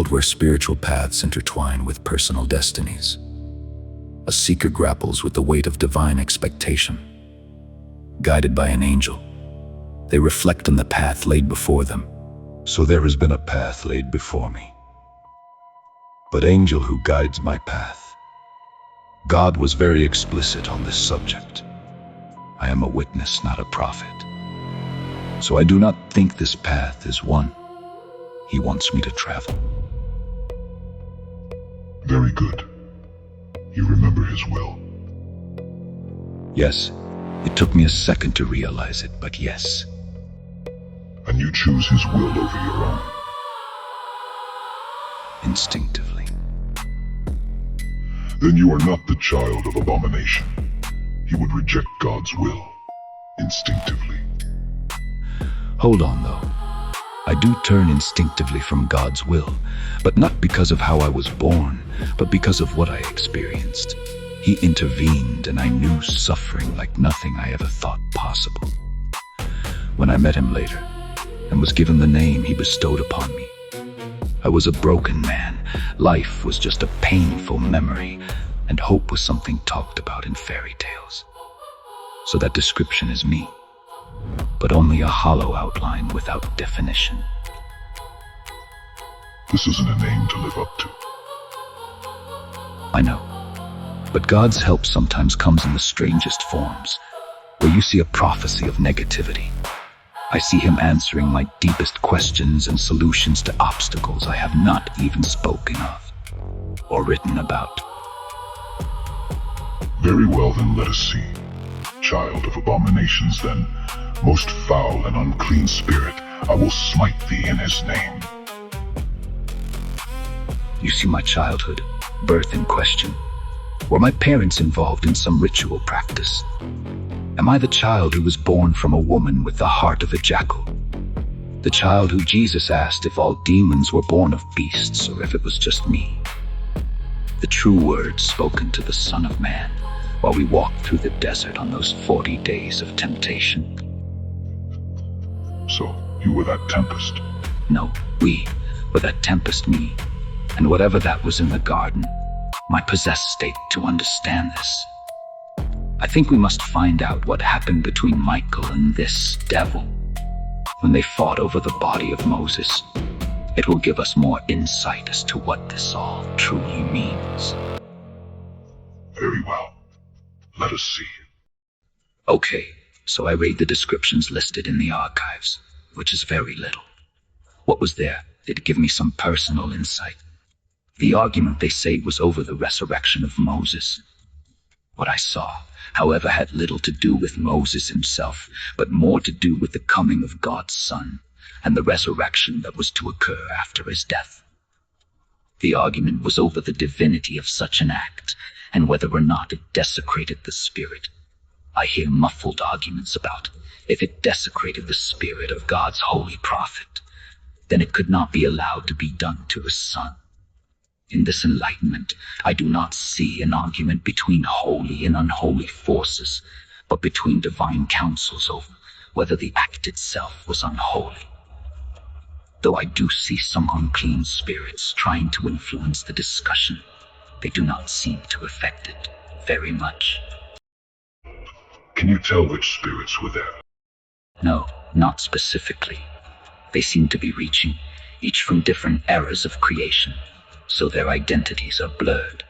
world where spiritual paths intertwine with personal destinies. A seeker grapples with the weight of divine expectation. Guided by an angel, they reflect on the path laid before them. So there has been a path laid before me. But angel who guides my path, God was very explicit on this subject. I am a witness, not a prophet. So I do not think this path is one He wants me to travel. Very good. You remember His will. Yes, it took me a second to realize it, but yes. And you choose His will over your own. Instinctively. Then you are not the child of abomination. He would reject God's will, instinctively. Hold on, though. I do turn instinctively from God's will, but not because of how I was born, but because of what I experienced. He intervened, and I knew suffering like nothing I ever thought possible. When I met Him later, and was given the name He bestowed upon me, I was a broken man. Life was just a painful memory, and hope was something talked about in fairy tales. So that description is me, but only a hollow outline without definition. This isn't a name to live up to. I know, but God's help sometimes comes in the strangest forms, where you see a prophecy of negativity. I see Him answering my deepest questions and solutions to obstacles I have not even spoken of or written about. Very well, then let us see. Child of abominations, then, most foul and unclean spirit, I will smite thee in His name. You see my childhood, birth in question. Were my parents involved in some ritual practice? Am I the child who was born from a woman with the heart of a jackal? The child who Jesus asked if all demons were born of beasts or if it was just me? The true words spoken to the Son of Man while we walked through the desert on those 40 days of temptation. So, you were that tempest? No, we were that tempest, me, and whatever that was in the garden, my possessed state to understand this. I think we must find out what happened between Michael and this devil when they fought over the body of Moses. It will give us more insight as to what this all truly means. Very well. Let us see. Okay, so I read the descriptions listed in the archives, which is very little. What was there did give me some personal insight. The argument, they say, was over the resurrection of Moses. What I saw, however, had little to do with Moses himself, but more to do with the coming of God's Son and the resurrection that was to occur after his death. The argument was over the divinity of such an act and whether or not it desecrated the spirit. I hear muffled arguments about if it desecrated the spirit of God's holy prophet, then it could not be allowed to be done to his Son. In this enlightenment, I do not see an argument between holy and unholy forces, but between divine councils over whether the act itself was unholy. Though I do see some unclean spirits trying to influence the discussion, they do not seem to affect it very much. Can you tell which spirits were there? No, not specifically. They seem to be reaching, each from different eras of creation, so their identities are blurred.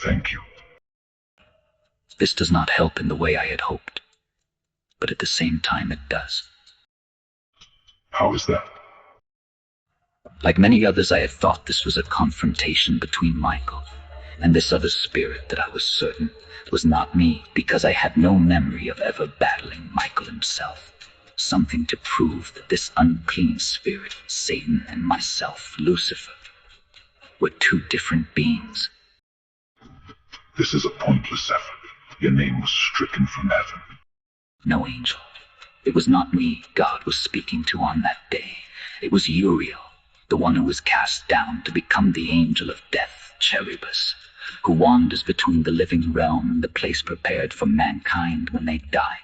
Thank you. This does not help in the way I had hoped, but at the same time it does. How is that? Like many others, I had thought this was a confrontation between Michael and this other spirit that I was certain was not me, because I had no memory of ever battling Michael himself. Something to prove that this unclean spirit, Satan, and myself, Lucifer, were two different beings. This is a pointless effort. Your name was stricken from heaven. No, angel. It was not me God was speaking to on that day. It was Uriel, the one who was cast down to become the angel of death, Cherubus, who wanders between the living realm and the place prepared for mankind when they die,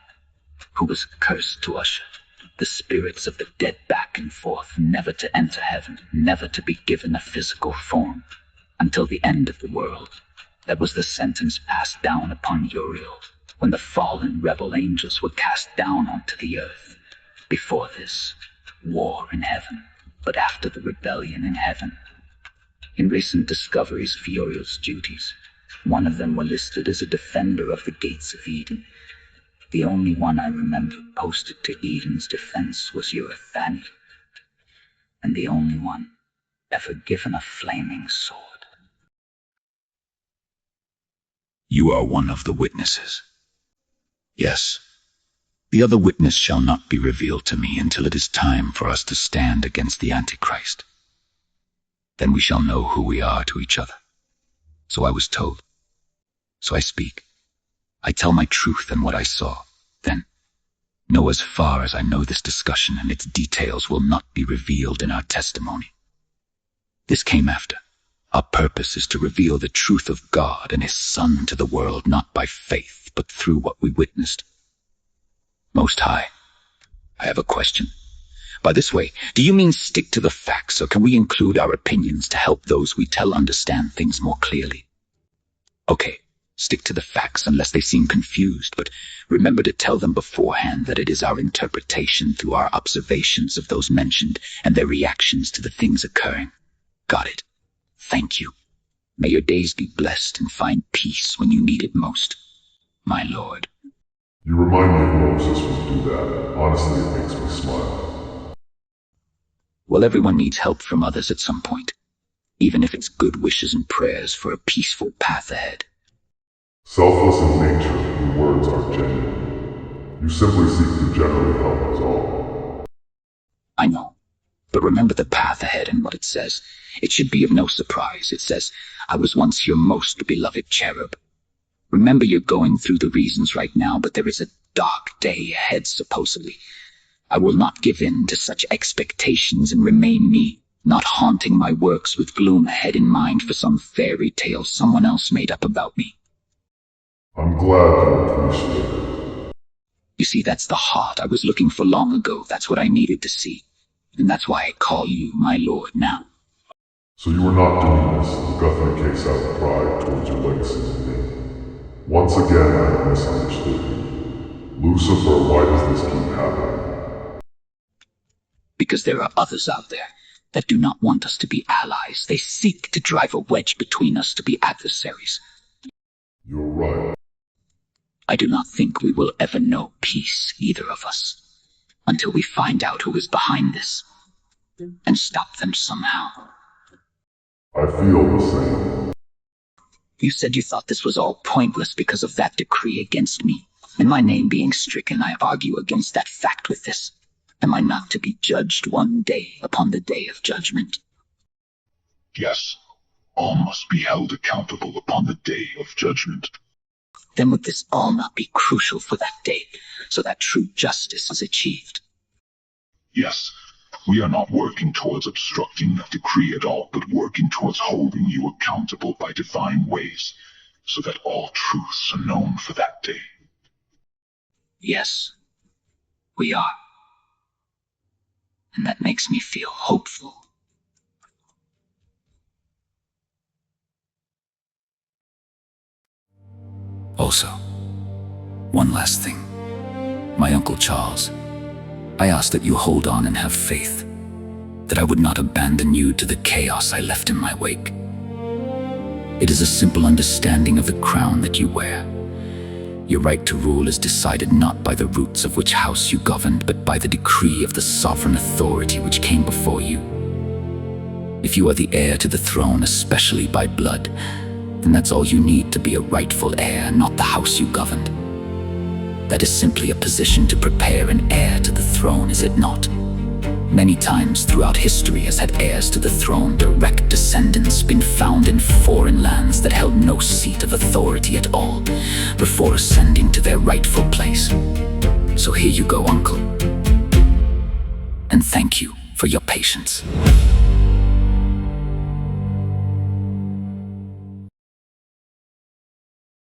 who was cursed to usher the spirits of the dead back and forth, never to enter heaven, never to be given a physical form, until the end of the world. That was the sentence passed down upon Uriel, when the fallen rebel angels were cast down onto the earth. Before this, war in heaven, but after the rebellion in heaven. In recent discoveries of Uriel's duties, one of them were listed as a defender of the gates of Eden. The only one I remember posted to Eden's defense was Uriel, and the only one ever given a flaming sword. You are one of the witnesses. Yes. The other witness shall not be revealed to me until it is time for us to stand against the Antichrist. Then we shall know who we are to each other. So I was told. So I speak. I tell my truth and what I saw. Then, know as far as I know this discussion and its details will not be revealed in our testimony. This came after. Our purpose is to reveal the truth of God and His Son to the world, not by faith, but through what we witnessed. Most High, I have a question. By this way, do you mean stick to the facts, or can we include our opinions to help those we tell understand things more clearly? Okay, stick to the facts unless they seem confused, but remember to tell them beforehand that it is our interpretation through our observations of those mentioned and their reactions to the things occurring. Got it. Thank you. May your days be blessed and find peace when you need it most, my Lord. You remind me of Moses when you do that. Honestly, it makes me smile. Well, everyone needs help from others at some point, even if it's good wishes and prayers for a peaceful path ahead. Selfless in nature, your words are genuine. You simply seek to generally help us all. I know, but remember the path ahead and what it says. It should be of no surprise. It says, I was once your most beloved cherub. Remember, you're going through the reasons right now, but there is a dark day ahead, supposedly. I will not give in to such expectations and remain me, not haunting my works with gloom ahead in mind for some fairy tale someone else made up about me. I'm glad you appreciate it. You see, that's the heart I was looking for long ago. That's what I needed to see. And that's why I call you my Lord now. So you were not doing this to guff your case out of pride towards your legacy to me. Once again, I have misunderstood you. Lucifer, why does this keep happening? Because there are others out there that do not want us to be allies. They seek to drive a wedge between us to be adversaries. You're right. I do not think we will ever know peace, either of us, until we find out who is behind this and stop them somehow. I feel the same. You said you thought this was all pointless because of that decree against me, and my name being stricken. I argue against that fact with this. Am I not to be judged one day upon the day of judgment? Yes, all must be held accountable upon the day of judgment. Then would this all not be crucial for that day, so that true justice is achieved? Yes, we are not working towards obstructing that decree at all, but working towards holding you accountable by divine ways, so that all truths are known for that day. Yes, we are. And that makes me feel hopeful. Also, one last thing. My Uncle Charles, I ask that you hold on and have faith, that I would not abandon you to the chaos I left in my wake. It is a simple understanding of the crown that you wear. Your right to rule is decided not by the roots of which house you governed, but by the decree of the sovereign authority which came before you. If you are the heir to the throne, especially by blood, then that's all you need to be a rightful heir, not the house you governed. That is simply a position to prepare an heir to the throne, is it not? Many times throughout history has had heirs to the throne, direct descendants, been found in foreign lands that held no seat of authority at all, before ascending to their rightful place. So here you go, Uncle. And thank you for your patience.